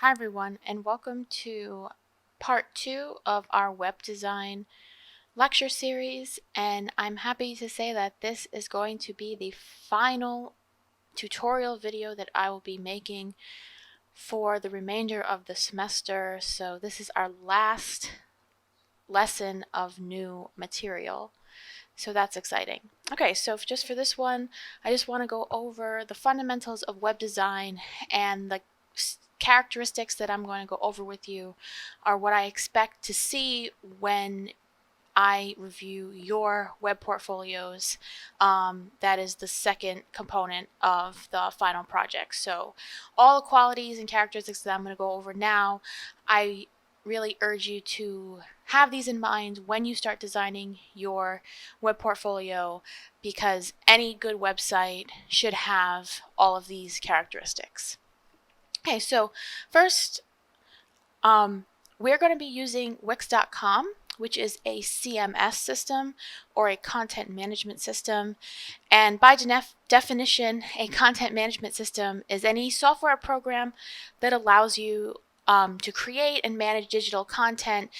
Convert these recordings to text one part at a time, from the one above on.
Hi everyone, and welcome to part 2 of our web design lecture series, and I'm happy to say that this is going to be the final tutorial video that I will be making for the remainder of the semester. So this is our last lesson of new material. So that's exciting. Okay, so just for this one, I just want to go over the fundamentals of web design, and the characteristics that I'm going to go over with you are what I expect to see when I review your web portfolios. That is the second component of the final project. So all the qualities and characteristics that I'm going to go over now, I really urge you to have these in mind when you start designing your web portfolio, because any good website should have all of these characteristics. Okay, so first, we're going to be using Wix.com, which is a CMS system or a content management system. And by definition, a content management system is any software program that allows you to create and manage digital content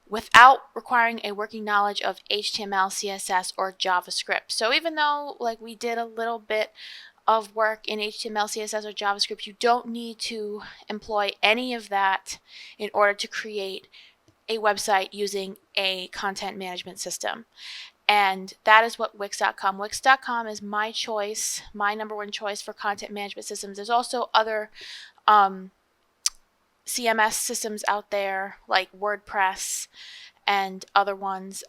without requiring a working knowledge of HTML, CSS, or JavaScript. So even though we did a little bit of work in HTML, CSS, or JavaScript, you don't need to employ any of that in order to create a website using a content management system. And that is what Wix.com. Wix.com is my choice, my number one choice for content management systems. There's also other CMS systems out there like WordPress and other ones,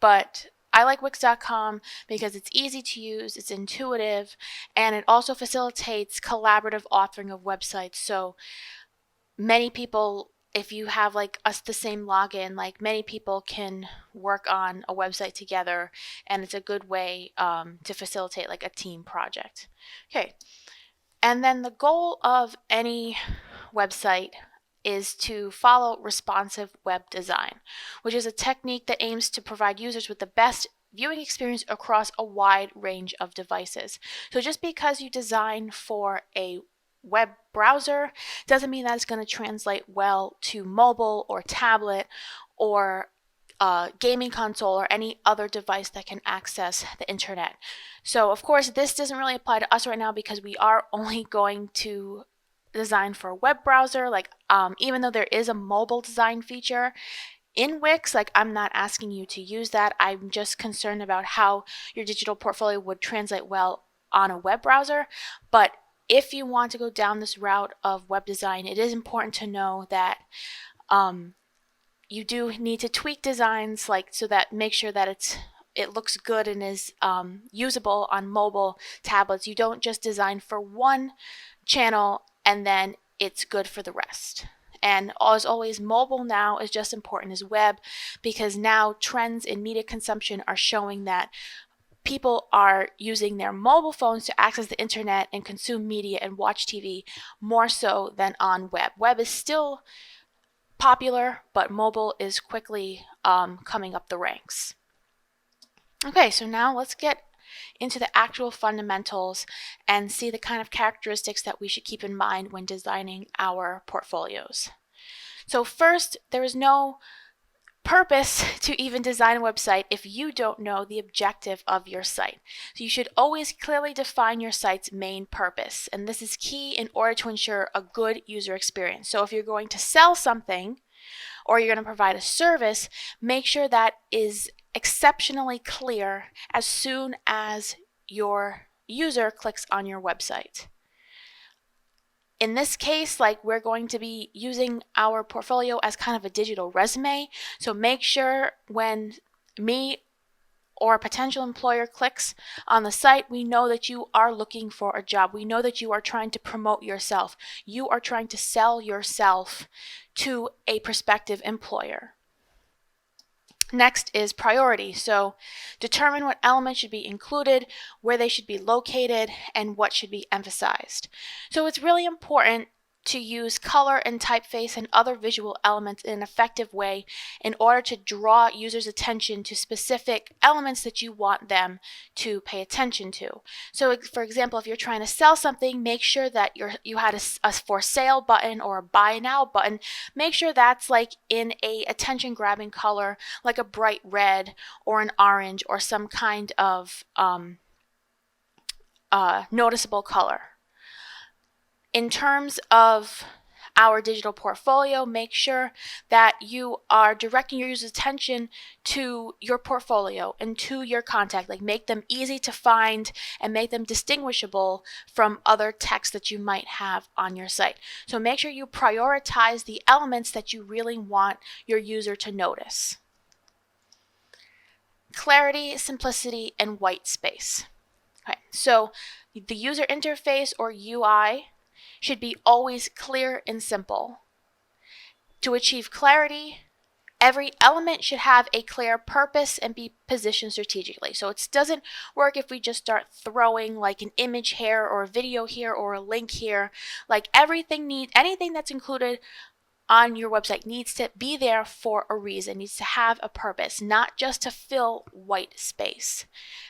but I like Wix.com because it's easy to use, it's intuitive, and it also facilitates collaborative authoring of websites. So many people, if you have the same login, many people can work on a website together, and it's a good way to facilitate a team project. Okay, and then the goal of any website is to follow responsive web design, which is a technique that aims to provide users with the best viewing experience across a wide range of devices. So just because you design for a web browser doesn't mean that it's going to translate well to mobile or tablet or gaming console or any other device that can access the internet. So of course this doesn't really apply to us right now because we are only going to design for a web browser. Even though there is a mobile design feature in Wix, I'm not asking you to use that. I'm just concerned about how your digital portfolio would translate well on a web browser. But if you want to go down this route of web design, it is important to know that you do need to tweak designs so that make sure that it looks good and is usable on mobile tablets. You don't just design for one channel and then it's good for the rest. And as always, mobile now is just as important as web, because now trends in media consumption are showing that people are using their mobile phones to access the internet and consume media and watch TV more so than on web. Web is still popular, but mobile is quickly coming up the ranks. Okay, so now let's get into the actual fundamentals and see the kind of characteristics that we should keep in mind when designing our portfolios. So first, there is no purpose to even design a website if you don't know the objective of your site. So you should always clearly define your site's main purpose, and this is key in order to ensure a good user experience. So if you're going to sell something or you're going to provide a service, make sure that is exceptionally clear as soon as your user clicks on your website. In this case, we're going to be using our portfolio as kind of a digital resume. So make sure when me or a potential employer clicks on the site, we know that you are looking for a job. We know that you are trying to promote yourself. You are trying to sell yourself to a prospective employer. Next is priority. So determine what elements should be included, where they should be located, and what should be emphasized. So it's really important to use color and typeface and other visual elements in an effective way in order to draw users' attention to specific elements that you want them to pay attention to. So for example, if you're trying to sell something, make sure that you had a for sale button or a buy now button. Make sure that's like in a attention grabbing color, like a bright red or an orange or some kind of noticeable color. In terms of our digital portfolio, make sure that you are directing your users' attention to your portfolio and to your contact. Like, make them easy to find and make them distinguishable from other text that you might have on your site. So make sure you prioritize the elements that you really want your user to notice. Clarity, simplicity, and white space. Okay, so the user interface or UI should be always clear and simple. To achieve clarity, every element should have a clear purpose and be positioned strategically. So it doesn't work if we just start throwing like an image here or a video here or a link here. Like anything that's included on your website needs to be there for a reason, needs to have a purpose, not just to fill white space.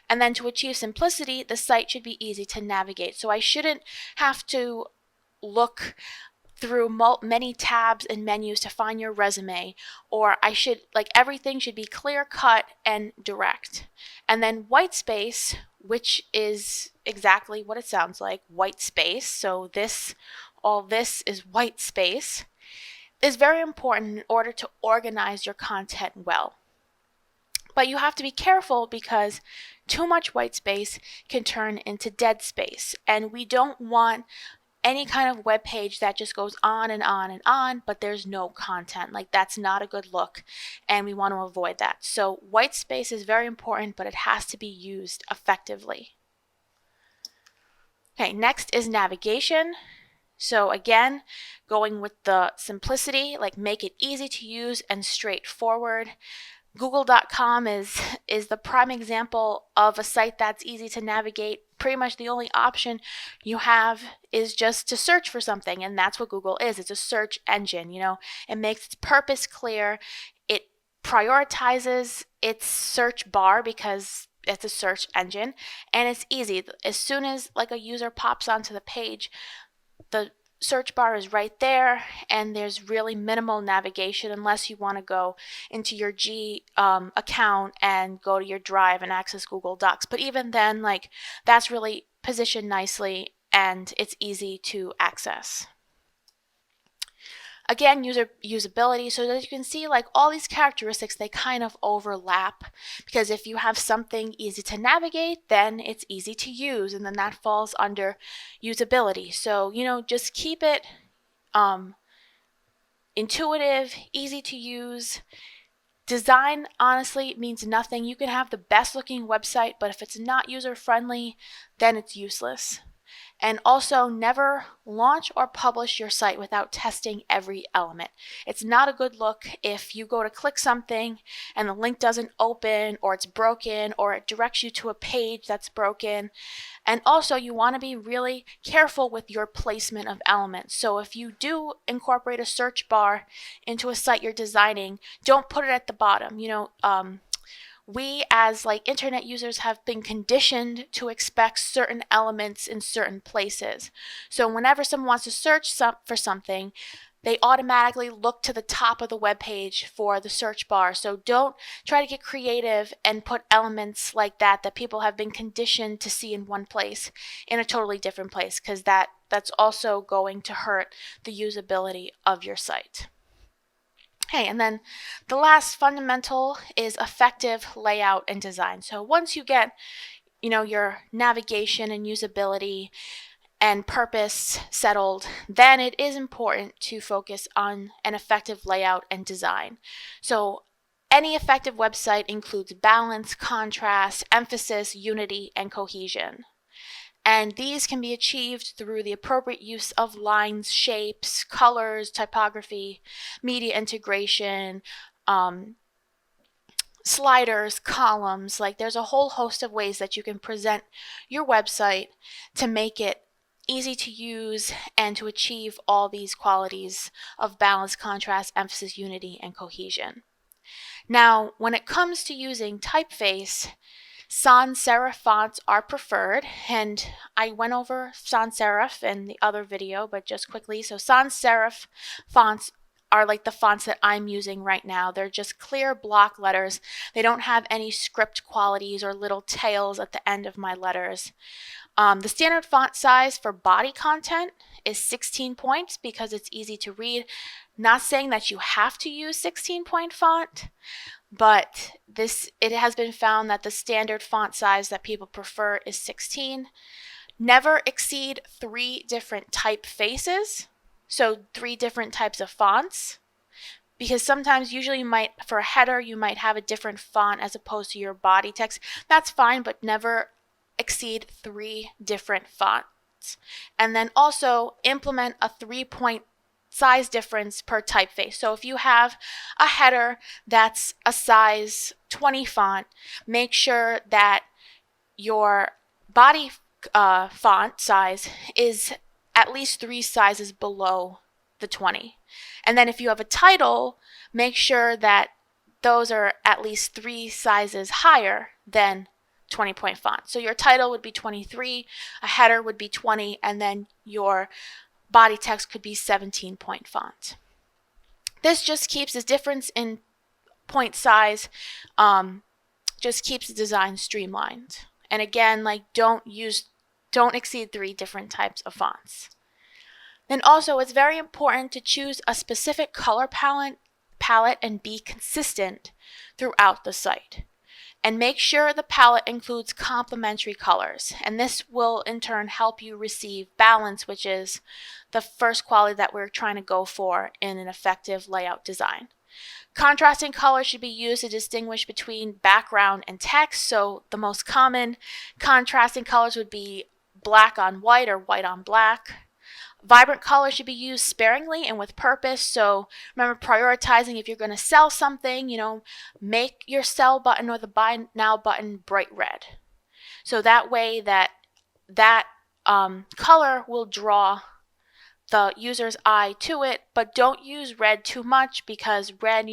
And then to achieve simplicity, the site should be easy to navigate. So I shouldn't have to look through many tabs and menus to find your resume, or everything should be clear cut and direct. And then white space, which is exactly what it sounds like, white space. So all this is white space, is very important in order to organize your content well. But you have to be careful because too much white space can turn into dead space, and we don't want any kind of web page that just goes on and on and on, but there's no content. Like, that's not a good look, and we want to avoid that. So white space is very important, but it has to be used effectively. Okay, next is navigation. So again, going with the simplicity, like make it easy to use and straightforward. Google.com is the prime example of a site that's easy to navigate. Pretty much the only option you have is just to search for something, and that's what Google is. It's a search engine. It makes its purpose clear. It prioritizes its search bar because it's a search engine, and it's easy. As soon as like a user pops onto the page, the search bar is right there, and there's really minimal navigation unless you want to go into your G account and go to your Drive and access Google Docs. But even then, like, that's really positioned nicely and it's easy to access. Again, usability, so that you can see like all these characteristics, they kind of overlap, because if you have something easy to navigate, then it's easy to use, and then that falls under usability. So, just keep it intuitive, easy to use. Design honestly means nothing. You can have the best looking website, but if it's not user friendly, then it's useless. And also, never launch or publish your site without testing every element. It's not a good look if you go to click something and the link doesn't open, or it's broken, or it directs you to a page that's broken. And also, you want to be really careful with your placement of elements. So if you do incorporate a search bar into a site you're designing, don't put it at the bottom. We as internet users have been conditioned to expect certain elements in certain places. So whenever someone wants to search for something, they automatically look to the top of the web page for the search bar. So don't try to get creative and put elements like that people have been conditioned to see in one place in a totally different place, because that's also going to hurt the usability of your site. Okay, and then the last fundamental is effective layout and design. So once you get, your navigation and usability and purpose settled, then it is important to focus on an effective layout and design. So any effective website includes balance, contrast, emphasis, unity, and cohesion. And these can be achieved through the appropriate use of lines, shapes, colors, typography, media integration, sliders, columns. There's a whole host of ways that you can present your website to make it easy to use, and to achieve all these qualities of balance, contrast, emphasis, unity, and cohesion. Now, when it comes to using typeface, sans serif fonts are preferred, and I went over sans serif in the other video, but just quickly. So sans serif fonts are like the fonts that I'm using right now. They're just clear block letters. They don't have any script qualities or little tails at the end of my letters. The standard font size for body content is 16 points because it's easy to read. Not saying that you have to use 16-point font, but it has been found that the standard font size that people prefer is 16. Never exceed 3 different typefaces, so 3 different types of fonts, because sometimes usually for a header you might have a different font as opposed to your body text. That's fine, but never exceed 3 different fonts. And then also implement a 3-point size difference per typeface. So if you have a header that's a size 20 font, make sure that your body font size is at least 3 sizes below the 20. And then if you have a title, make sure that those are at least 3 sizes higher than 20-point font. So your title would be 23, a header would be 20, and then your body text could be 17-point font. This just keeps the difference in point size, just keeps the design streamlined. And again, like don't exceed 3 different types of fonts. Then also, it's very important to choose a specific color palette and be consistent throughout the site. And make sure the palette includes complementary colors. And this will in turn help you receive balance, which is the first quality that we're trying to go for in an effective layout design. Contrasting colors should be used to distinguish between background and text. So the most common contrasting colors would be black on white or white on black. Vibrant colors should be used sparingly and with purpose. So remember, prioritizing if you're going to sell something, make your sell button or the buy now button bright red. So that way that color will draw the user's eye to it, but don't use red too much because red,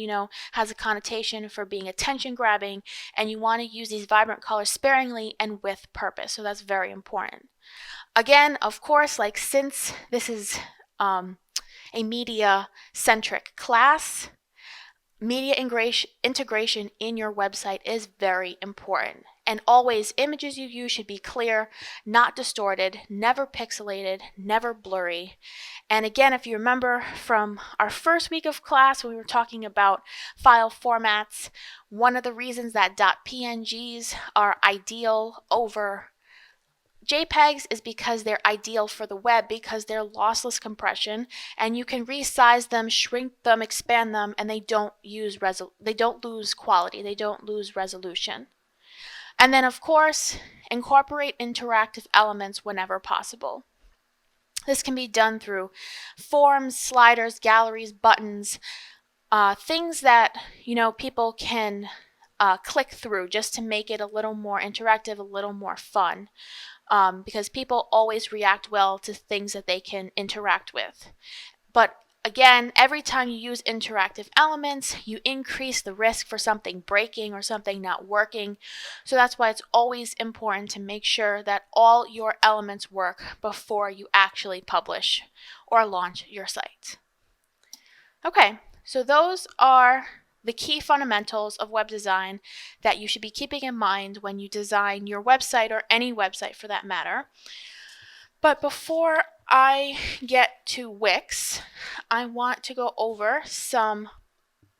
has a connotation for being attention grabbing, and you want to use these vibrant colors sparingly and with purpose. So that's very important. Again, of course, since this is a media-centric class, media integration in your website is very important. And always, images you use should be clear, not distorted, never pixelated, never blurry. And again, if you remember from our first week of class when we were talking about file formats, one of the reasons that .pngs are ideal over JPEGs is because they're ideal for the web because they're lossless compression and you can resize them, shrink them, expand them, and they don't lose quality, they don't lose resolution. And then of course, incorporate interactive elements whenever possible. This can be done through forms, sliders, galleries, buttons, things that people can click through just to make it a little more interactive, a little more fun. Because people always react well to things that they can interact with. But again, every time you use interactive elements, you increase the risk for something breaking or something not working. So that's why it's always important to make sure that all your elements work before you actually publish or launch your site. Okay, so those are the key fundamentals of web design that you should be keeping in mind when you design your website or any website for that matter. But before I get to Wix, I want to go over some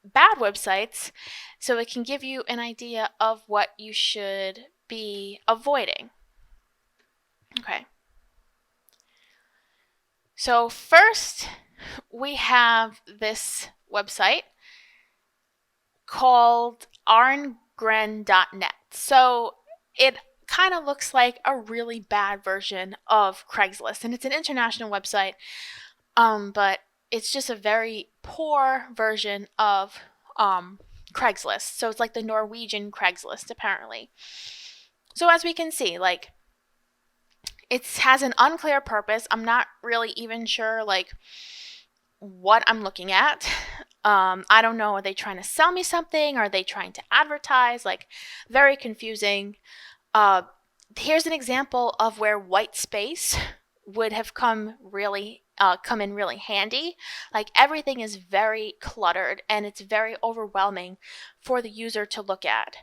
bad websites so it can give you an idea of what you should be avoiding. Okay. So first, we have this website called arngren.net. So it kind of looks like a really bad version of Craigslist, and it's an international website, but it's just a very poor version of Craigslist. So it's like the Norwegian Craigslist, apparently. So as we can see, it has an unclear purpose. I'm not really even sure like what I'm looking at. I don't know. Are they trying to sell me something? Are they trying to advertise? Like, very confusing. Uh, Here's an example of where white space would have come in really handy. Like, everything is very cluttered and it's very overwhelming for the user to look at.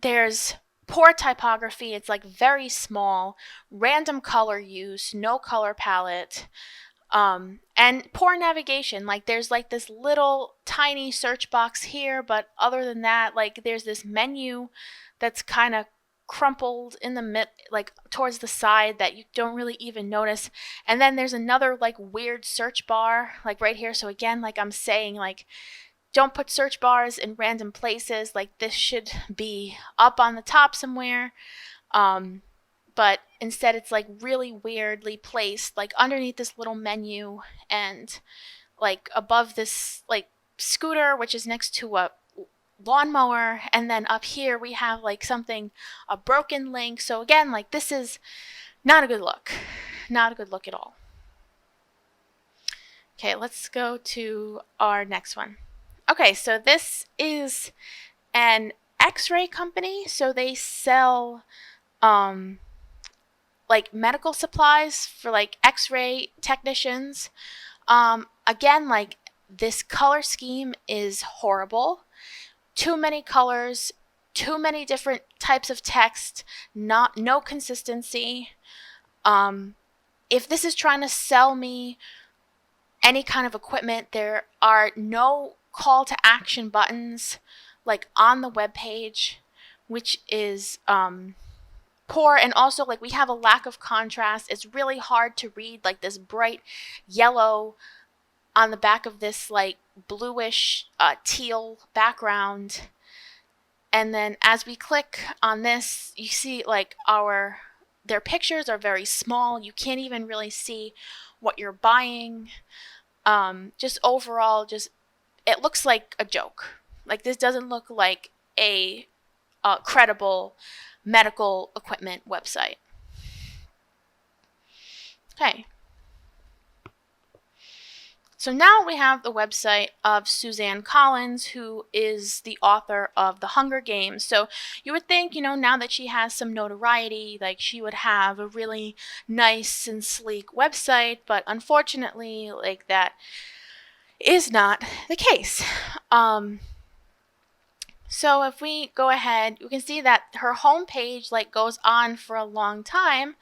There's poor typography. It's like very small, random color use, no color palette. And poor navigation. Like, there's like this little tiny search box here, but other than that, like, there's this menu that's kind of crumpled in the like towards the side that you don't really even notice. And then there's another like weird search bar like right here. So again, like I'm saying, like, don't put search bars in random places. Like, this should be up on the top somewhere. But instead it's like really weirdly placed, like underneath this little menu and like above this like scooter, which is next to a lawnmower. And then up here we have like a broken link. So again, like, this is not a good look. Not a good look at all. Okay, let's go to our next one. Okay, so this is an X-ray company. So they sell like medical supplies for like X-ray technicians. Again, like, this color scheme is horrible. Too many colors, too many different types of text, no consistency. If this is trying to sell me any kind of equipment, there are no call to action buttons like on the web page, which is poor. And also, like, we have a lack of contrast. It's really hard to read like this bright yellow on the back of this like bluish teal background. And then as we click on this, you see like their pictures are very small. You can't even really see what you're buying. Just overall, it looks like a joke. Like, this doesn't look like a credible medical equipment website. Okay. So now we have the website of Suzanne Collins, who is the author of The Hunger Games. So you would think, now that she has some notoriety, like, she would have a really nice and sleek website, but unfortunately, like, that is not the case. So if we go ahead, you can see that her homepage like goes on for a long time,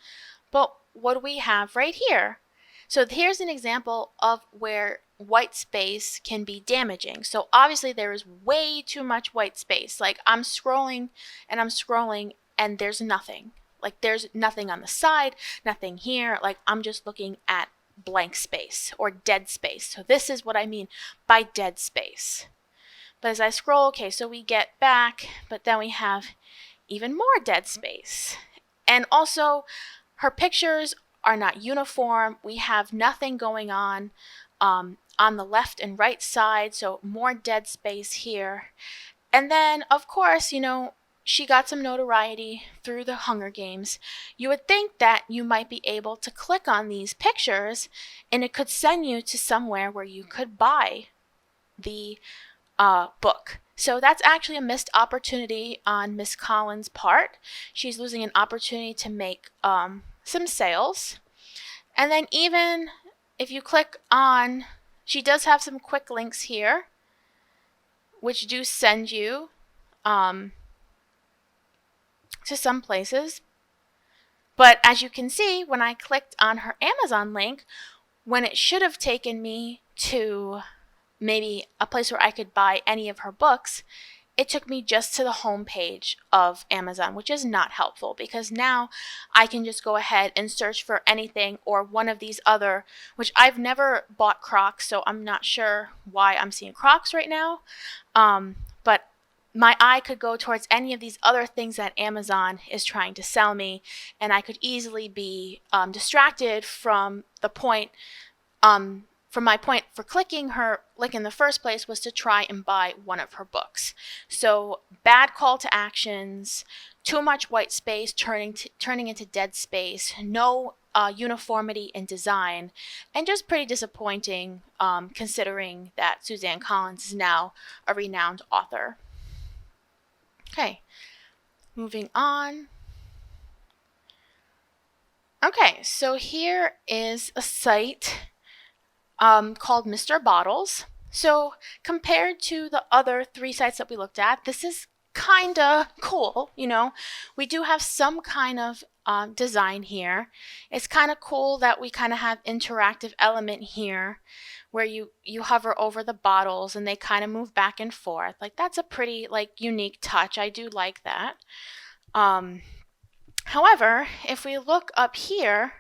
but what do we have right here? So here's an example of where white space can be damaging. So obviously there is way too much white space. Like, I'm scrolling and there's nothing. Like, there's nothing on the side, nothing here. Like, I'm just looking at blank space or dead space. So this is what I mean by dead space. But as I scroll, okay, so we get back, but then we have even more dead space. And also, her pictures are not uniform. We have nothing going on the left and right side, so more dead space here. And then, of course, she got some notoriety through the Hunger Games. You would think that you might be able to click on these pictures and it could send you to somewhere where you could buy the book. So that's actually a missed opportunity on Miss Collins' part. She's losing an opportunity to make some sales. And then even if you click on, she does have some quick links here, which do send you to some places. But as you can see, when I clicked on her Amazon link, when it should have taken me to maybe a place where I could buy any of her books, it took me just to the home page of Amazon, which is not helpful because now I can just go ahead and search for anything or one of these other, which I've never bought Crocs, so I'm not sure why I'm seeing Crocs right now. But my eye could go towards any of these other things that Amazon is trying to sell me, and I could easily be distracted from the point from my point for clicking her link in the first place was to try and buy one of her books. So bad call to actions, too much white space turning into dead space, no uniformity in design, and just pretty disappointing considering that Suzanne Collins is now a renowned author. Okay, moving on. Okay, so here is a site called Mr. Bottles. So compared to the other 3 sites that we looked at, this is kind of cool, you know. We do have some kind of design here. It's kind of cool that we kind of have interactive element here where you hover over the bottles and they kind of move back and forth. Like, that's a pretty unique touch. I do like that. However, if we look up here,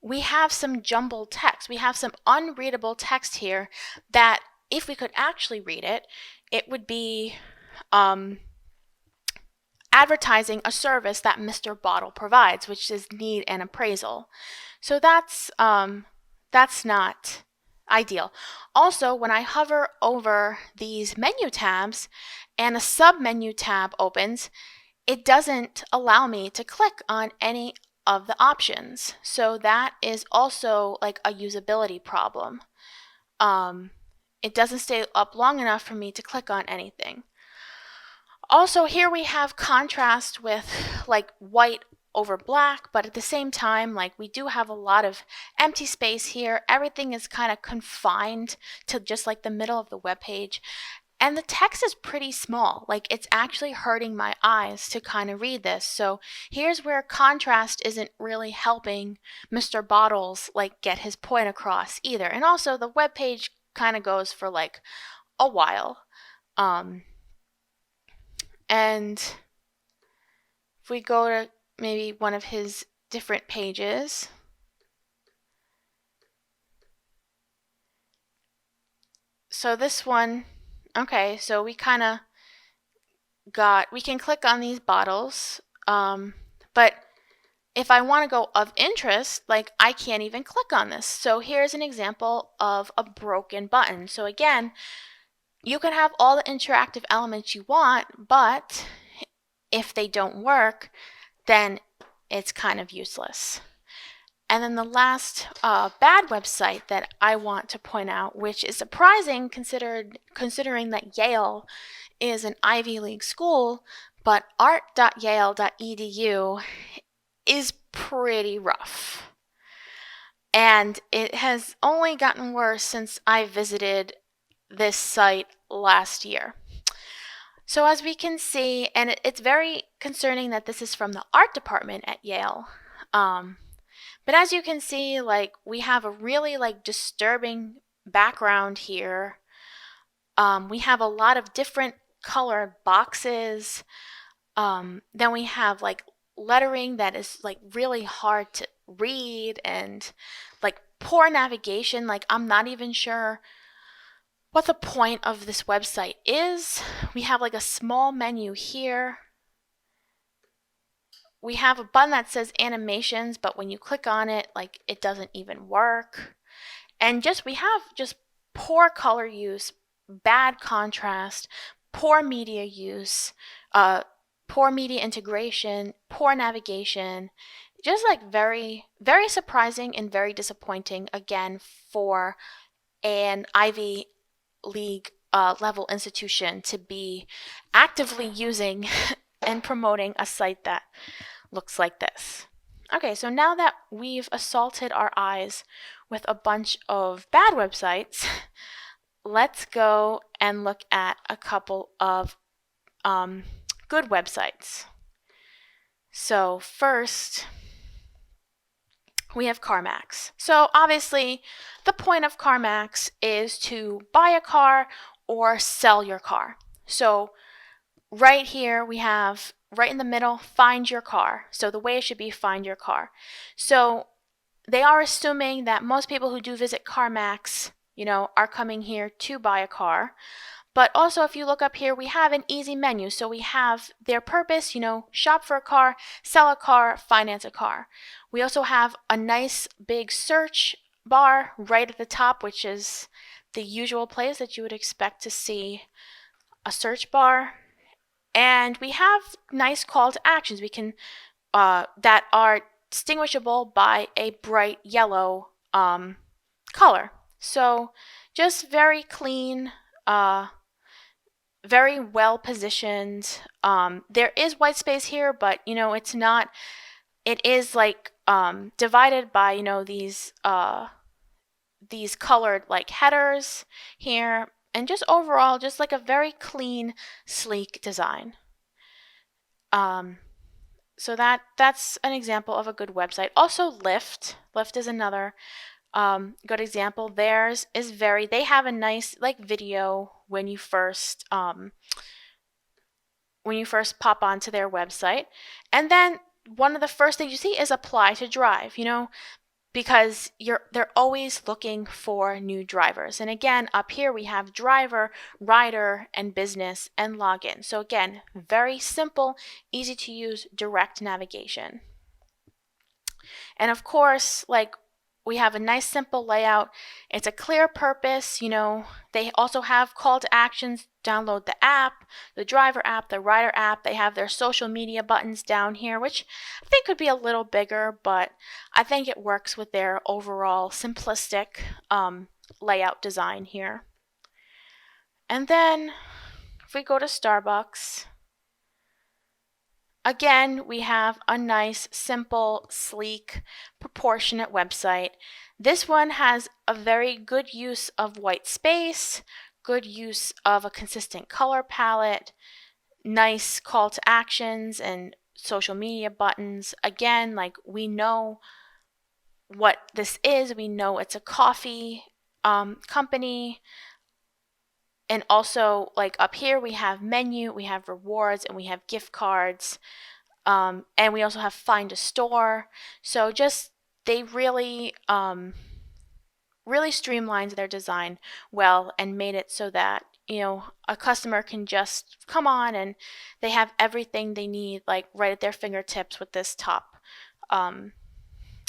we have some jumbled text. We have some unreadable text here that if we could actually read it, it would be advertising a service that Mr. Bottle provides, which is need and appraisal. So that's not ideal. Also, when I hover over these menu tabs and a sub-menu tab opens, it doesn't allow me to click on any of the options. So that is also like a usability problem. It doesn't stay up long enough for me to click on anything. Also, here we have contrast with like white over black, but at the same time, like, we do have a lot of empty space here. Everything is kind of confined to just like the middle of the web page. And the text is pretty small. Like, it's actually hurting my eyes to kind of read this. So here's where contrast isn't really helping Mr. Bottles like get his point across either. And also the web page kind of goes for like a while. And if we go to maybe one of his different pages, so this one, okay, so we kind of we can click on these bottles, but if I want to go of interest, like, I can't even click on this. So here's an example of a broken button. So again, you can have all the interactive elements you want, but if they don't work, then it's kind of useless. And then the last bad website that I want to point out, which is surprising considering that Yale is an Ivy League school, but art.yale.edu is pretty rough. And it has only gotten worse since I visited this site last year. So as we can see, and it's very concerning that this is from the art department at Yale. But as you can see, like, we have a really like disturbing background here. We have a lot of different colored boxes. Then we have like lettering that is like really hard to read and like poor navigation. Like, I'm not even sure what the point of this website is. We have like a small menu here. We have a button that says animations, but when you click on it, like, it doesn't even work. And we have just poor color use, bad contrast, poor media use, poor media integration, poor navigation. Just like very, very surprising and very disappointing, again, for an Ivy League level institution to be actively using and promoting a site that looks like this. Okay, so now that we've assaulted our eyes with a bunch of bad websites, let's go and look at a couple of good websites. So first, we have CarMax. So obviously, the point of CarMax is to buy a car or sell your car. So right here, we have right in the middle, find your car. So the way it should be, find your car. So they are assuming that most people who do visit CarMax, are coming here to buy a car. But also, if you look up here, we have an easy menu. So we have their purpose, shop for a car, sell a car, finance a car. We also have a nice big search bar right at the top, which is the usual place that you would expect to see a search bar. And we have nice call to actions we can that are distinguishable by a bright yellow color. So just very clean, very well positioned. There is white space here, but it's not. It is like divided by these colored like headers here, and just overall just like a very clean, sleek design. So that's an example of a good website. Also, Lyft is another good example. Theirs is they have a nice like video when you first pop onto their website, and then one of the first things you see is apply to drive. Because they're always looking for new drivers. And again, up here we have driver, rider, and business, and login. So again, very simple, easy to use, direct navigation. And of course, like, we have a nice simple layout. It's a clear purpose. They also have call to actions. Download the app, the driver app, the rider app. They have their social media buttons down here, which I think could be a little bigger, but I think it works with their overall simplistic layout design here. And then if we go to Starbucks, again, we have a nice, simple, sleek, proportionate website. This one has a very good use of white space, good use of a consistent color palette, nice call to actions and social media buttons. Again, like, we know what this is. We know it's a coffee company. And also, like, up here we have menu, we have rewards, and we have gift cards. And we also have find a store. So just they really really streamlined their design well and made it so that a customer can just come on and they have everything they need, like, right at their fingertips with this top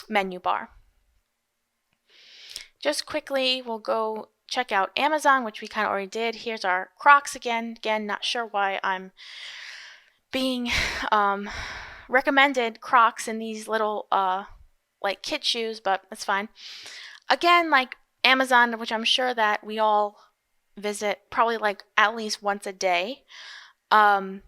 menu bar. Just quickly, we'll go check out Amazon, which we kind of already did. Here's our Crocs again. Not sure why I'm being recommended Crocs in these little like kid shoes, but that's fine. Again, like Amazon, which I'm sure that we all visit probably like at least once a day. Their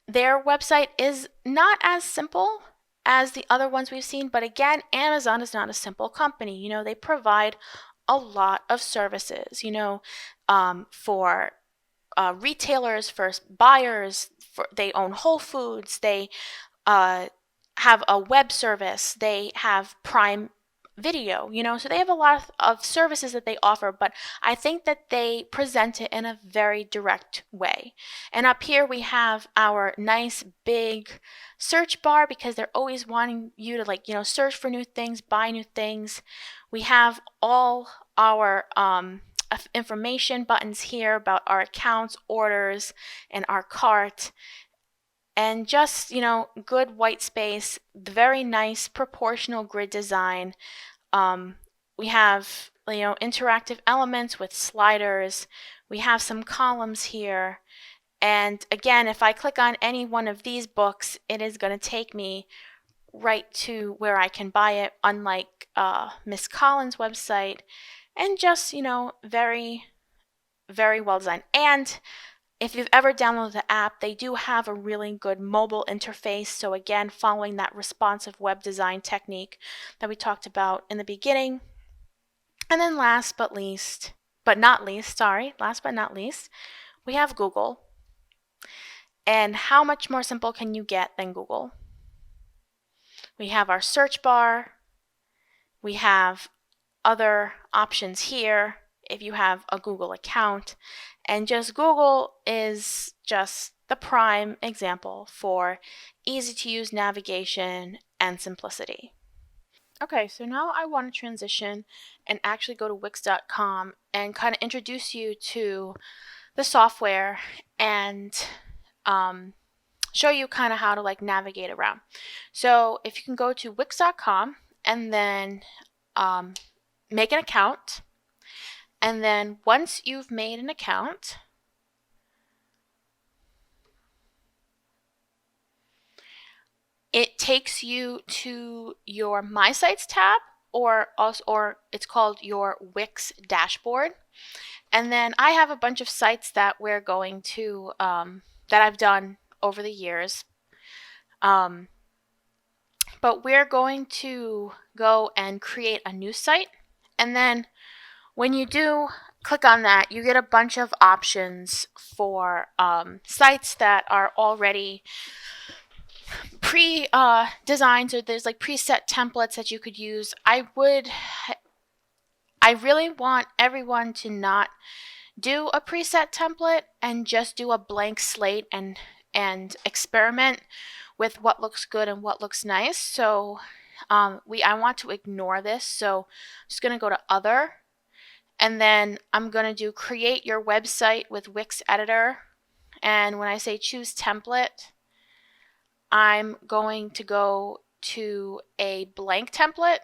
website is not as simple as the other ones we've seen, but again, Amazon is not a simple company. They provide a lot of services, for retailers, for buyers. They own Whole Foods. They have a web service. They have Prime Video, so they have a lot of services that they offer, but I think that they present it in a very direct way. And up here we have our nice big search bar, because they're always wanting you to search for new things, buy new things. We have all our information buttons here about our accounts, orders, and our cart. And just, good white space, very nice proportional grid design. We have, interactive elements with sliders. We have some columns here. And again, if I click on any one of these books, it is going to take me right to where I can buy it, unlike Miss Collins' website. And just, very, very well designed. And if you've ever downloaded the app, they do have a really good mobile interface. So again, following that responsive web design technique that we talked about in the beginning. And then last but not least, we have Google. And how much more simple can you get than Google? We have our search bar. We have other options here if you have a Google account. And just Google is just the prime example for easy to use navigation and simplicity. Okay, so now I want to transition and actually go to Wix.com and kind of introduce you to the software and show you kind of how to navigate around. So if you can go to Wix.com and then make an account. And then once you've made an account, it takes you to your My Sites tab, or it's called your Wix dashboard. And then I have a bunch of sites that we're going to that I've done over the years. But we're going to go and create a new site, and then when you do click on that, you get a bunch of options for sites that are already pre-designed, so there's like preset templates that you could use. I really want everyone to not do a preset template and just do a blank slate and experiment with what looks good and what looks nice. So I want to ignore this, so I'm just going to go to Other, and then I'm going to do Create Your Website with Wix Editor. And when I say choose template, I'm going to go to a blank template.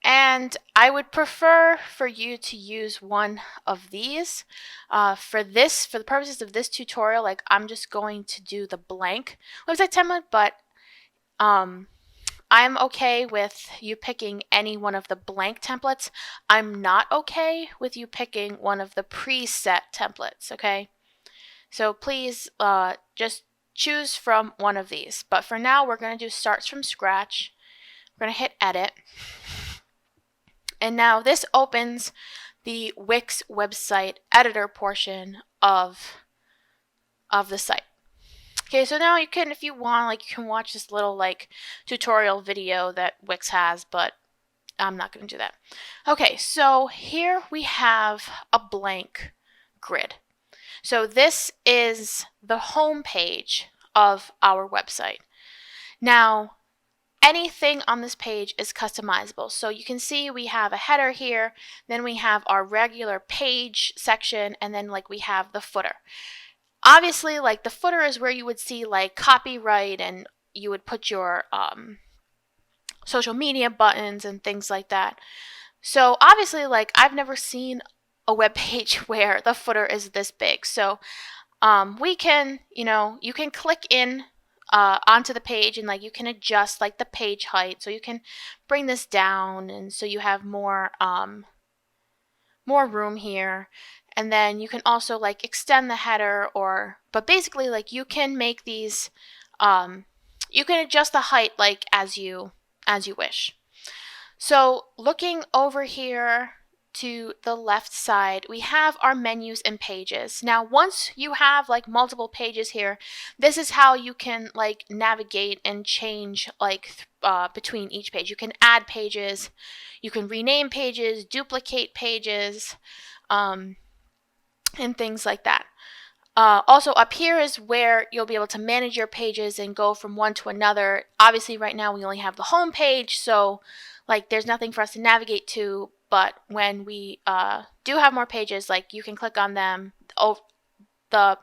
And I would prefer for you to use one of these. For the purposes of this tutorial, like, I'm just going to do the blank website template, but I'm okay with you picking any one of the blank templates. I'm not okay with you picking one of the preset templates, okay? So please just choose from one of these. But for now, we're going to do Starts from Scratch. We're going to hit Edit. And now this opens the Wix website editor portion of the site. Okay, so now you can, if you want, like, you can watch this little like tutorial video that Wix has, but I'm not going to do that. Okay, so here we have a blank grid. So this is the home page of our website. Now, anything on this page is customizable. So you can see we have a header here, then we have our regular page section, and then like we have the footer. Obviously, like, the footer is where you would see like copyright, and you would put your social media buttons and things like that. So obviously, like, I've never seen a web page where the footer is this big. So we can, you can click in onto the page, and like you can adjust like the page height, so you can bring this down, and so you have more room here. And then you can also like extend the header, but basically, like, you can make these you can adjust the height like as you wish. So looking over here to the left side, we have our menus and pages. Now, once you have like multiple pages here, this is how you can like navigate and change like between each page. You can add pages, you can rename pages, duplicate pages, and things like that. Also, up here is where you'll be able to manage your pages and go from one to another. Obviously, right now we only have the home page, so like there's nothing for us to navigate to. But when we do have more pages, like, you can click on them. The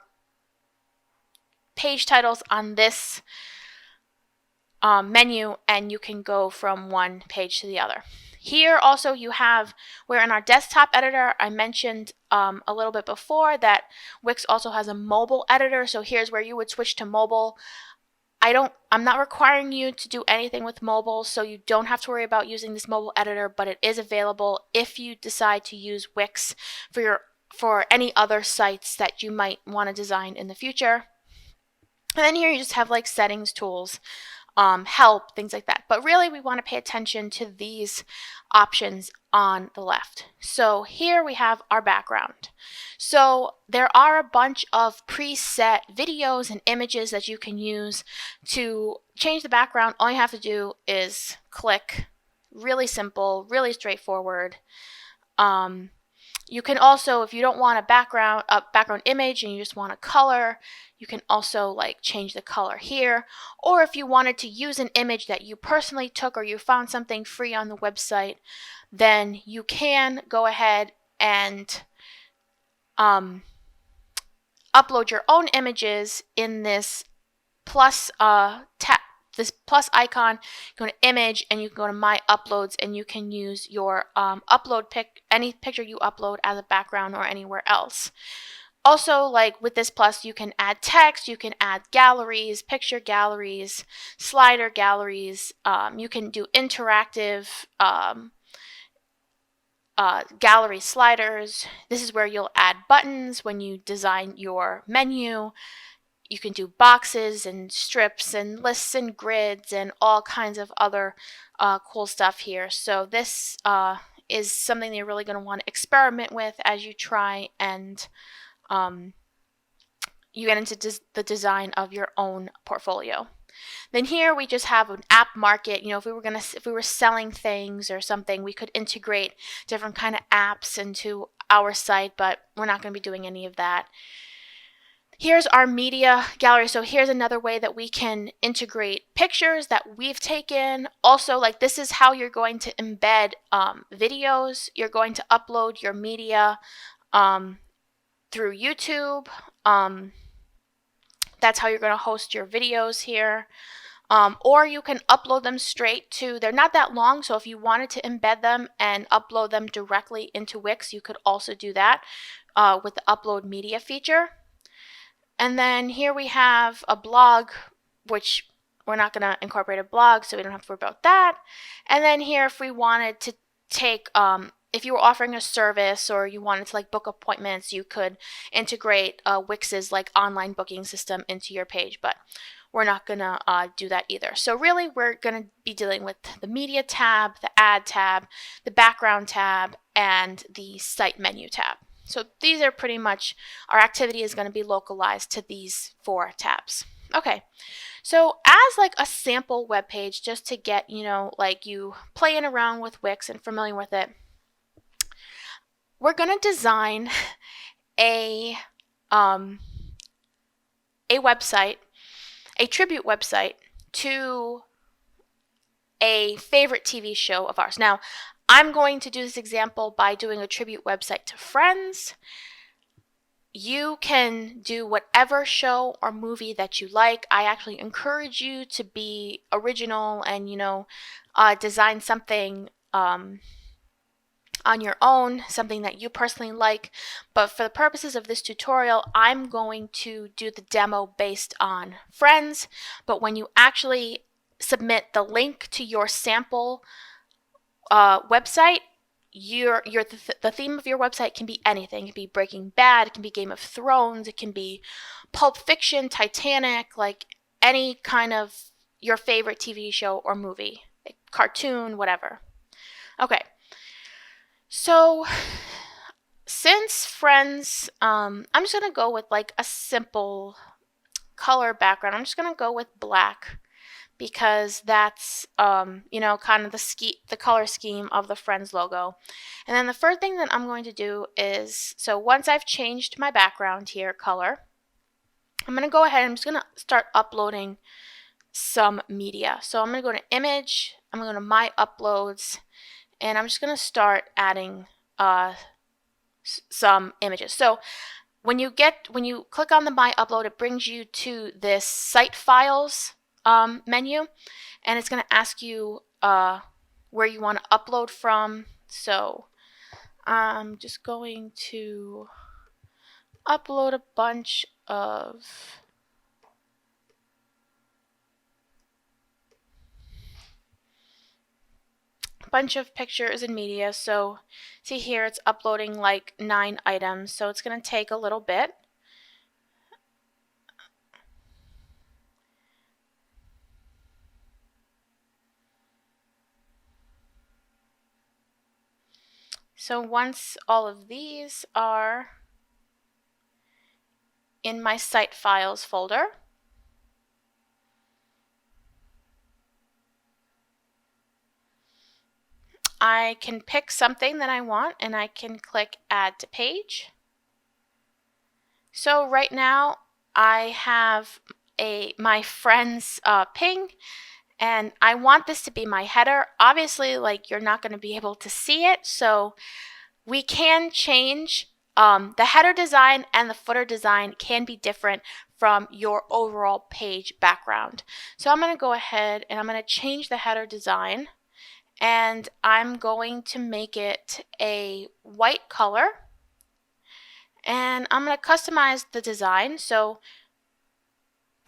page titles on this menu, and you can go from one page to the other. Here also you have where in our desktop editor, I mentioned a little bit before that Wix also has a mobile editor. So here's where you would switch to mobile. I'm not requiring you to do anything with mobile, so you don't have to worry about using this mobile editor, but it is available if you decide to use Wix for any other sites that you might want to design in the future. And then here you just have like settings, tools, help, things like that. But really, we want to pay attention to these options on the left. So here we have our background. So there are a bunch of preset videos and images that you can use to change the background. All you have to do is click. Really simple, really straightforward. You can also, if you don't want a background image and you just want a color, you can also like change the color here. Or if you wanted to use an image that you personally took, or you found something free on the website, then you can go ahead and upload your own images in this plus this plus icon. Go to image, and you can go to my uploads, and you can use your any picture you upload as a background or anywhere else. Also, like with this plus, you can add text, you can add galleries, picture galleries, slider galleries. You can do interactive gallery sliders. This is where you'll add buttons when you design your menu. You can do boxes and strips and lists and grids and all kinds of other cool stuff here. So this is something that you're really going to want to experiment with as you try and you get into the design of your own portfolio. Then here we just have an app market. You know, if we were selling things or something, we could integrate different kind of apps into our site, but we're not going to be doing any of that. Here's our media gallery. So here's another way that we can integrate pictures that we've taken. Also, like this is how you're going to embed videos. You're going to upload your media through YouTube. That's how you're going to host your videos here. Or you can upload them straight to, they're not that long, so if you wanted to embed them and upload them directly into Wix, you could also do that with the upload media feature. And then here we have a blog, which we're not going to incorporate a blog, so we don't have to worry about that. And then here, if we wanted to take, if you were offering a service or you wanted to like book appointments, you could integrate Wix's like online booking system into your page, but we're not going to do that either. So really, we're going to be dealing with the media tab, the ad tab, the background tab, and the site menu tab. So these are pretty much, our activity is going to be localized to these 4 tabs. Okay, so as like a sample web page, just to get, you know, like you playing around with Wix and familiar with it, we're going to design a website, a tribute website to a favorite TV show of ours. Now, I'm going to do this example by doing a tribute website to Friends. You can do whatever show or movie that you like. I actually encourage you to be original and, you know, design something on your own, something that you personally like. But for the purposes of this tutorial, I'm going to do the demo based on Friends. But when you actually submit the link to your sample website, the theme of your website can be anything. It can be Breaking Bad, it can be Game of Thrones, it can be Pulp Fiction, Titanic, like any kind of your favorite TV show or movie, like cartoon, whatever. Okay, so since Friends, I'm just gonna go with like a simple color background. I'm just gonna go with black, because that's you know, kind of the color scheme of the Friends logo. And then the first thing that I'm going to do is, so once I've changed my background here color, I'm going to go ahead and I'm just going to start uploading some media. So I'm going to go to image, I'm going to go to my uploads, and I'm just going to start adding some images. So when you click on the My Upload, it brings you to this Site Files menu, and it's going to ask you where you want to upload from. So I'm just going to upload a bunch of pictures and media. So see here, it's uploading like 9 items, so it's going to take a little bit. So once all of these are in my Site Files folder, I can pick something that I want and I can click Add to Page. So right now I have my Friends ping, and I want this to be my header. Obviously, like, you're not going to be able to see it, so we can change the header design, and the footer design can be different from your overall page background. So I'm going to go ahead and I'm going to change the header design, and I'm going to make it a white color, And I'm going to customize the design. So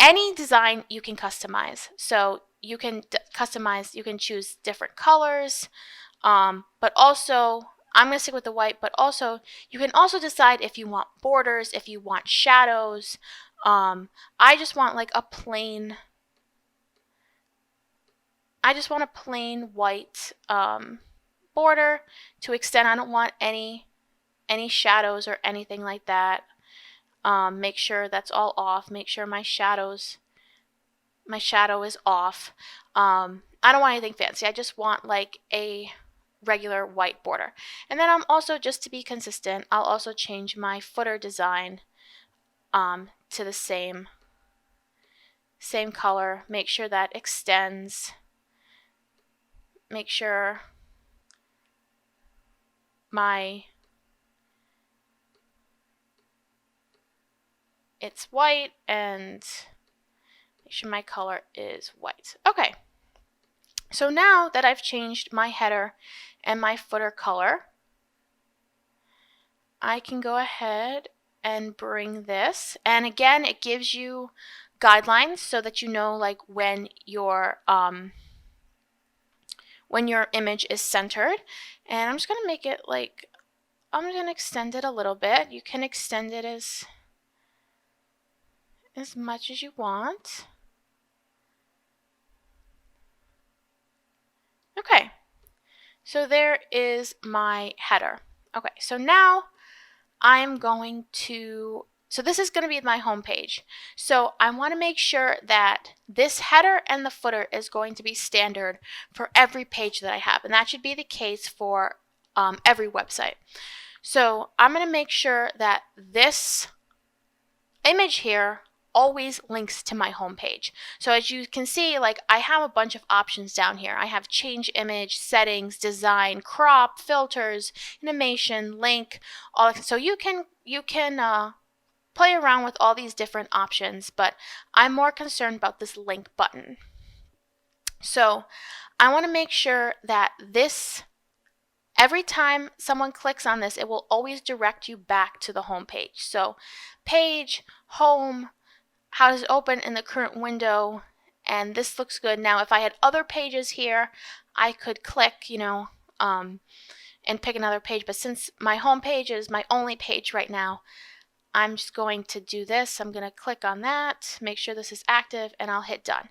any design you can customize. So you can customize, you can choose different colors, but also I'm going to stick with the white, but also you can also decide if you want borders, if you want shadows. I just want like a plain, white border to extend. I don't want any shadows or anything like that. Make sure that's all off. Make sure my shadow is off. I don't want anything fancy. I just want like a regular white border. And then I'm also, just to be consistent, I'll also change my footer design to the same color. Make sure that extends. Make sure it's white, and make sure my color is white. Okay, so now that I've changed my header and my footer color, I can go ahead and bring this, and again it gives you guidelines so that you know like when your image is centered. And I'm just going to make it like, I'm going to extend it a little bit. You can extend it as much as you want. Okay, so there is my header. Okay, so now I'm going to, so this is going to be my home page. So I want to make sure that this header and the footer is going to be standard for every page that I have, and that should be the case for every website. So I'm going to make sure that this image here always links to my home page. So as you can see, like I have a bunch of options down here. I have change image, settings, design, crop, filters, animation, link, all that. So you can play around with all these different options, but I'm more concerned about this link button. So I want to make sure that every time someone clicks on this, it will always direct you back to the home page. So page, home, how does it open in the current window, and this looks good. Now if I had other pages here, I could click, and pick another page, but since my home page is my only page right now, I'm just going to do this. I'm going to click on that, make sure this is active, and I'll hit done.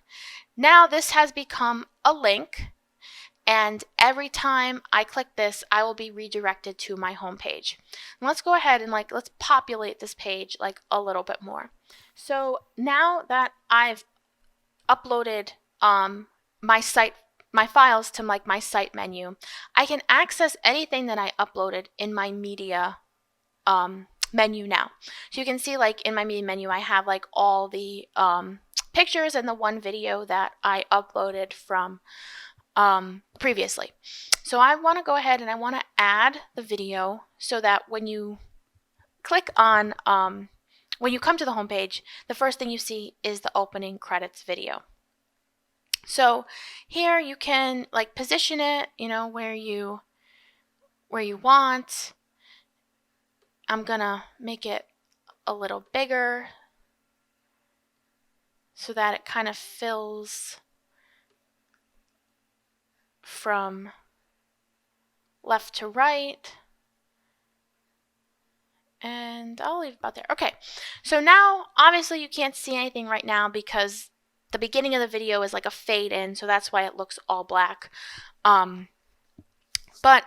Now this has become a link, and every time I click this, I will be redirected to my home page. And let's go ahead and let's populate this page like a little bit more. So now that I've uploaded my files to my site menu, I can access anything that I uploaded in my media menu now. So you can see in my media menu, I have all the pictures and the one video that I uploaded from previously. So I want to go ahead and I want to add the video so that when you click on, when you come to the home page, the first thing you see is the opening credits video. So here you can position it, where you want. I'm gonna make it a little bigger so that it kind of fills from left to right, and I'll leave it about there. Okay, so now obviously you can't see anything right now because the beginning of the video is like a fade in, so that's why it looks all black. But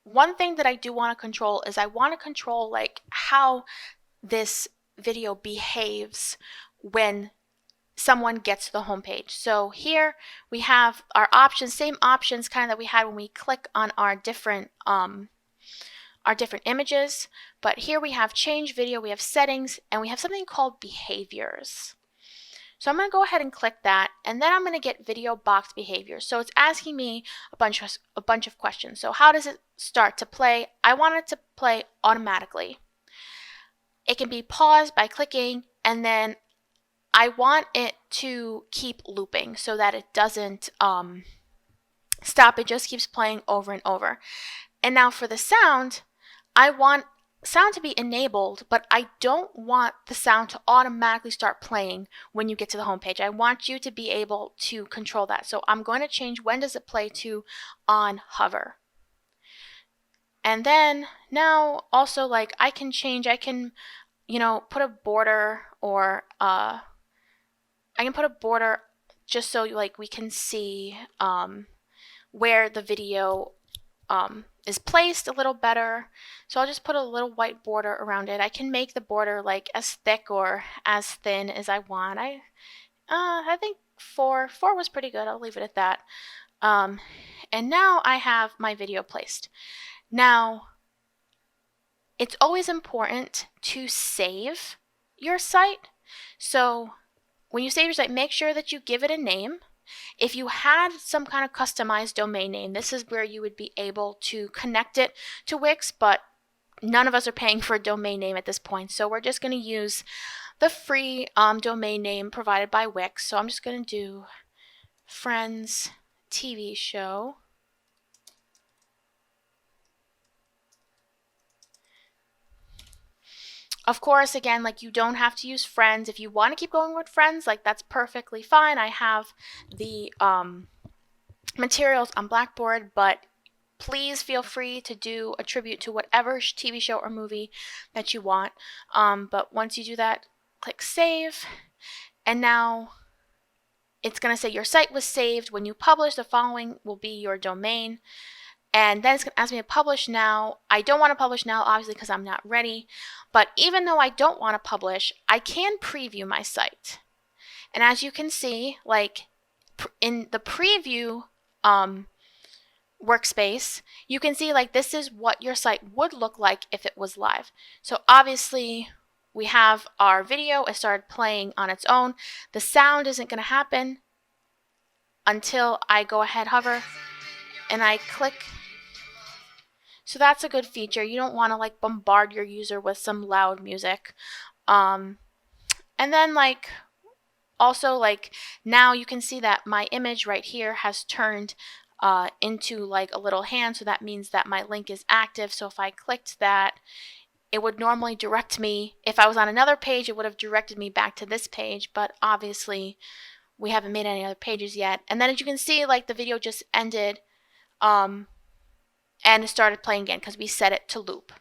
one thing that I do want to control is I want to control how this video behaves when someone gets to the home page. So here we have our options, same options kind of that we had when we click on our different images, but here we have change video, we have settings, and we have something called behaviors. So I'm going to go ahead and click that, and then I'm going to get video box behavior. So it's asking me a bunch of questions. So how does it start to play? I want it to play automatically. It can be paused by clicking, and then I want it to keep looping so that it doesn't stop. It just keeps playing over and over. And now for the sound, I want sound to be enabled, but I don't want the sound to automatically start playing when you get to the home page. I want you to be able to control that. So I'm going to change when does it play to on hover. And then now also, like, I can change, I can, you know, put a border, or I can put a border just so like we can see where the video is placed a little better. So I'll just put a little white border around it. I can make the border like as thick or as thin as I want. I think four was pretty good. I'll leave it at that. And now I have my video placed. Now, it's always important to save your site. So when you save your site, make sure that you give it a name. If you had some kind of customized domain name, this is where you would be able to connect it to Wix, but none of us are paying for a domain name at this point. So we're just going to use the free domain name provided by Wix. So I'm just going to do Friends TV Show. Of course, again, like, you don't have to use Friends. If you want to keep going with Friends, like, that's perfectly fine. I have the materials on Blackboard, but please feel free to do a tribute to whatever TV show or movie that you want. But once you do that, click Save, and now it's going to say your site was saved. When you publish, the following will be your domain. And then it's going to ask me to publish now. I don't want to publish now, obviously, because I'm not ready. But even though I don't want to publish, I can preview my site. And as you can see, like in the preview workspace, you can see like this is what your site would look like if it was live. So obviously, we have our video. It started playing on its own. The sound isn't going to happen until I go ahead, hover, and I click. So that's a good feature. You don't want to like bombard your user with some loud music. And then like also like now you can see that my image right here has turned into like a little hand. So that means that my link is active. So if I clicked that, it would normally direct me. If I was on another page, it would have directed me back to this page. But obviously we haven't made any other pages yet. And then as you can see, like the video just ended. And it started playing again because we set it to loop.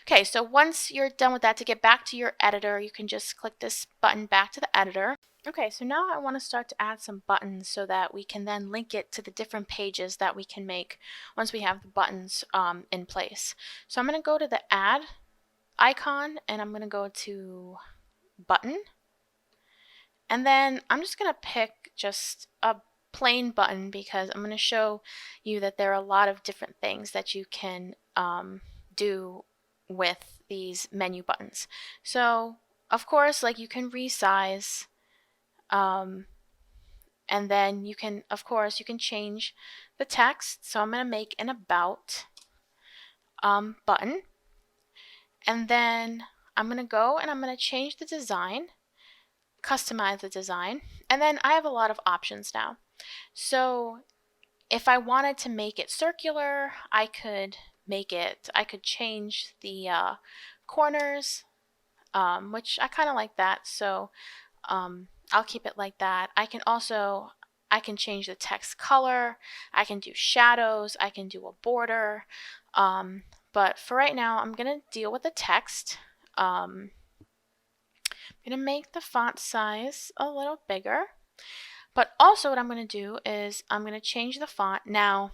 Okay, so once you're done with that, to get back to your editor, you can just click this button back to the editor. Okay, so now I want to start to add some buttons so that we can then link it to the different pages that we can make once we have the buttons in place. So I'm going to go to the add icon, and I'm going to go to button. And then I'm just going to pick just a plain button because I'm going to show you that there are a lot of different things that you can do with these menu buttons. So of course, like, you can resize, and then you can, of course, you can change the text. So I'm going to make an about button, and then I'm going to go and I'm going to change the design, customize the design, and then I have a lot of options now. So if I wanted to make it circular, I could change the corners, which I kind of like that, so I'll keep it like that. I can change the text color, I can do shadows, I can do a border, but for right now I'm going to deal with the text. I'm going to make the font size a little bigger. But also what I'm going to do is I'm going to change the font. Now,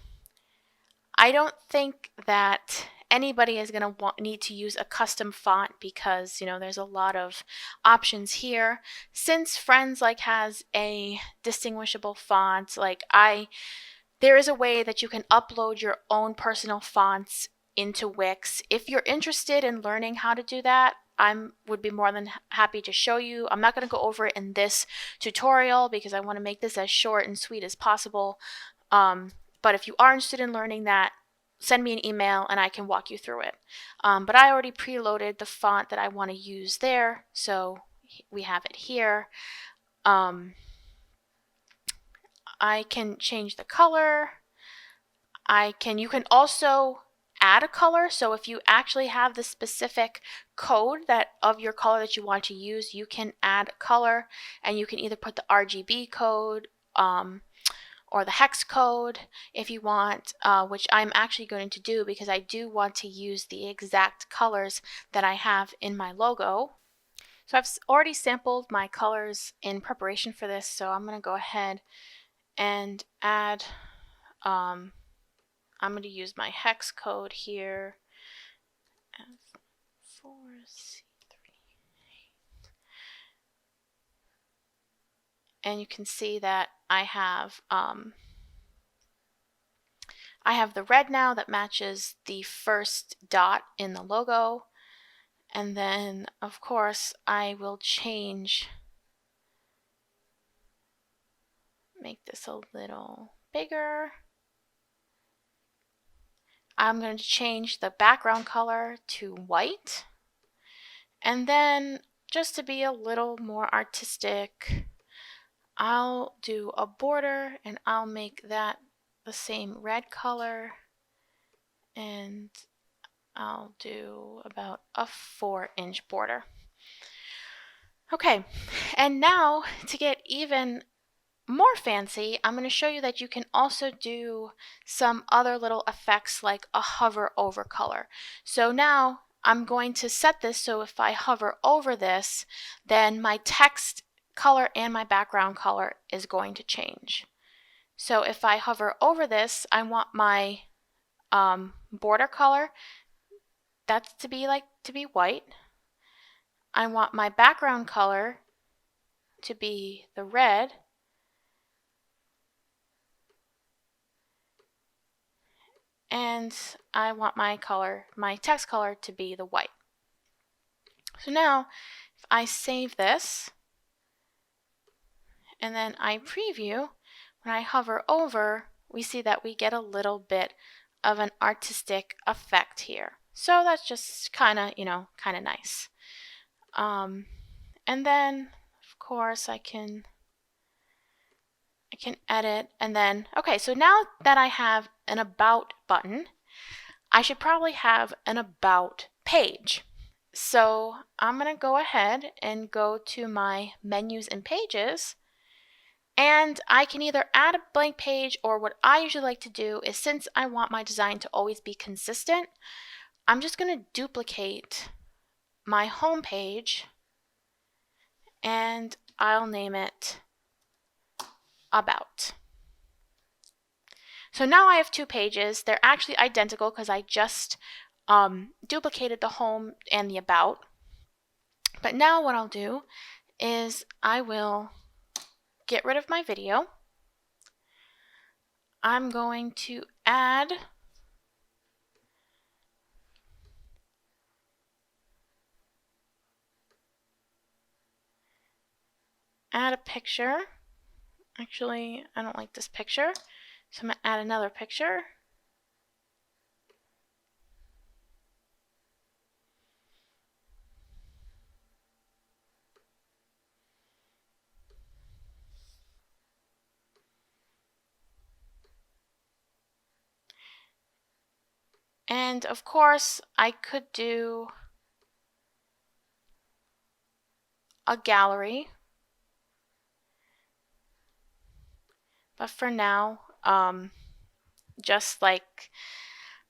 I don't think that anybody is going to need to use a custom font because, you know, there's a lot of options here. Since Friends like has a distinguishable font, like there is a way that you can upload your own personal fonts into Wix. If you're interested in learning how to do that, I would be more than happy to show you. I'm not going to go over it in this tutorial because I want to make this as short and sweet as possible. But if you are interested in learning that, send me an email and I can walk you through it. But I already preloaded the font that I want to use there, so we have it here. I can change the color. You can also add a color. So if you actually have the specific code that of your color that you want to use, you can add a color, and you can either put the RGB code or the hex code if you want, which I'm actually going to do because I do want to use the exact colors that I have in my logo. So I've already sampled my colors in preparation for this, so I'm going to go ahead and add, I'm going to use my hex code here, F4C3, and you can see that I have the red now that matches the first dot in the logo. And then, of course, I will make this a little bigger. I'm going to change the background color to white. And then, just to be a little more artistic, I'll do a border and I'll make that the same red color. And I'll do about a 4-inch border. Okay, and now to get even more fancy, I'm going to show you that you can also do some other little effects like a hover over color. So now I'm going to set this so if I hover over this, then my text color and my background color is going to change. So if I hover over this, I want my border color that's to be white. I want my background color to be the red, and I want my text color to be the white. So now if I save this and then I preview, when I hover over, we see that we get a little bit of an artistic effect here. So that's just kind of nice. And then of course I can edit, and then okay, so now that I have an about button, I should probably have an about page. So I'm going to go ahead and go to my menus and pages, and I can either add a blank page, or what I usually like to do is, since I want my design to always be consistent, I'm just going to duplicate my home page and I'll name it About. So now I have 2 pages. They're actually identical because I just duplicated the home and the about. But now what I'll do is I will get rid of my video. I'm going to add a picture. Actually, I don't like this picture, so I'm going to add another picture. And of course, I could do a gallery, but for now, just like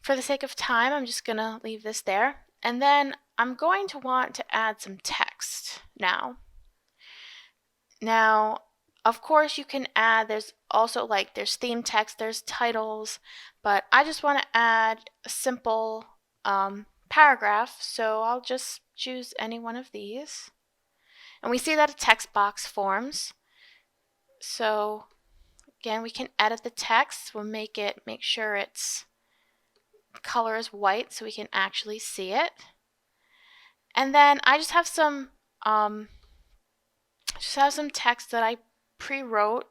for the sake of time, I'm just gonna leave this there. And then I'm going to want to add some text now. Now, of course, you can add, there's also there's theme text, there's titles, but I just want to add a simple paragraph, so I'll just choose any one of these. And we see that a text box forms. So again, we can edit the text. We'll make sure its color is white so we can actually see it. And then I just have some text that I pre-wrote.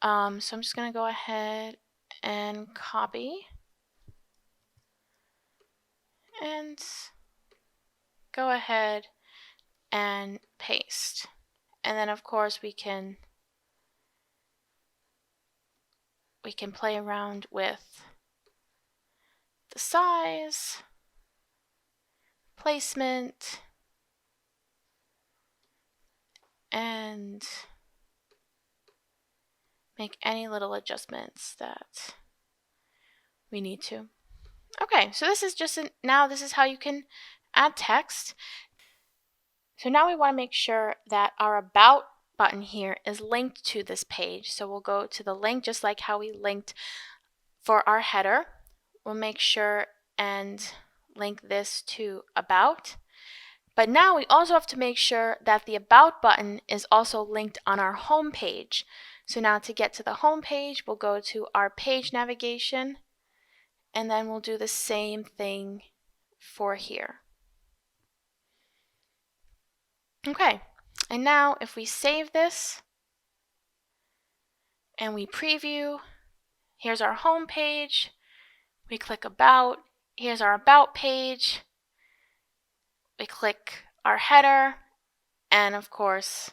So I'm just going to go ahead and copy and go ahead and paste. And then of course we can play around with the size, placement, and make any little adjustments that we need to. Okay, so this is now this is how you can add text. So now we want to make sure that our About button here is linked to this page. So we'll go to the link just like how we linked for our header. We'll make sure and link this to About. But now we also have to make sure that the About button is also linked on our home page. So now to get to the home page, we'll go to our page navigation, and then we'll do the same thing for here. Okay, and now if we save this and we preview, here's our home page. We click About. Here's our About page. We click our header, and of course,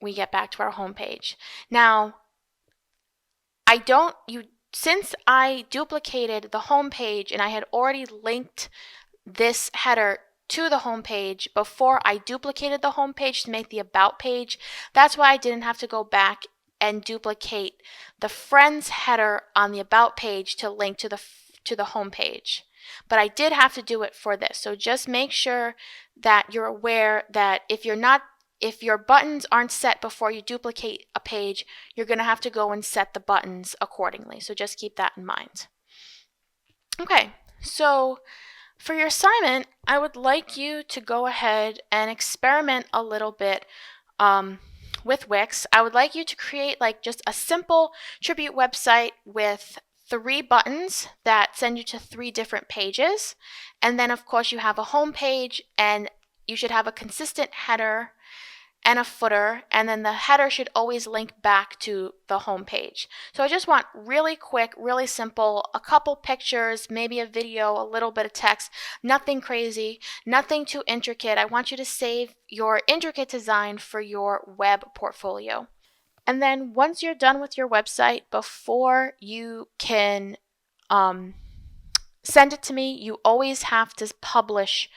we get back to our home page. Now, since I duplicated the home page and I had already linked this header to the home page before I duplicated the home page to make the About page, that's why I didn't have to go back and duplicate the Friends header on the About page to link to the home page. But I did have to do it for this. So just make sure that you're aware that if your buttons aren't set before you duplicate a page, you're going to have to go and set the buttons accordingly. So just keep that in mind. Okay, so for your assignment, I would like you to go ahead and experiment a little bit with Wix. I would like you to create like just a simple Tribute website with 3 buttons that send you to 3 different pages. And then of course you have a home page, and you should have a consistent header and a footer, and then the header should always link back to the home page. So I just want really quick, really simple, a couple pictures, maybe a video, a little bit of text, nothing crazy, nothing too intricate. I want you to save your intricate design for your web portfolio. And then once you're done with your website, before you can send it to me, you always have to publish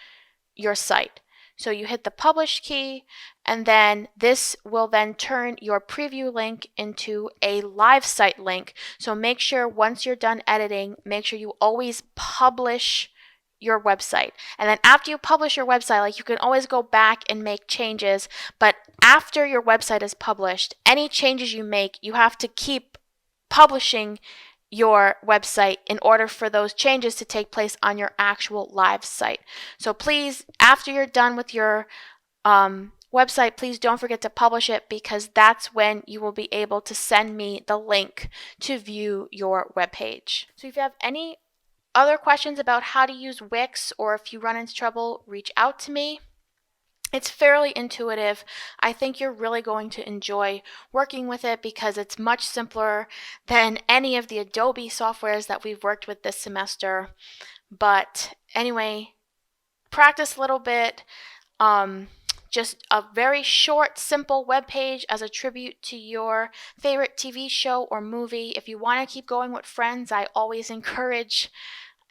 your site. So you hit the publish key, and then this will then turn your preview link into a live site link. So make sure once you're done editing, make sure you always publish your website. And then after you publish your website, like you can always go back and make changes, but after your website is published, any changes you make, you have to keep publishing your website in order for those changes to take place on your actual live site. So please, after you're done with your website, please don't forget to publish it, because that's when you will be able to send me the link to view your web page. So if you have any other questions about how to use Wix, or if you run into trouble, reach out to me. It's fairly intuitive. I think you're really going to enjoy working with it because it's much simpler than any of the Adobe softwares that we've worked with this semester. But anyway, practice a little bit. Just a very short, simple web page as a tribute to your favorite TV show or movie. If you want to keep going with Friends, I always encourage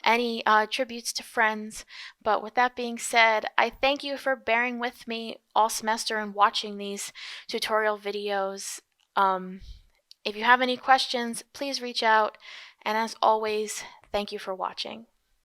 any tributes to Friends. But with that being said, I thank you for bearing with me all semester and watching these tutorial videos. If you have any questions, please reach out. And as always, thank you for watching.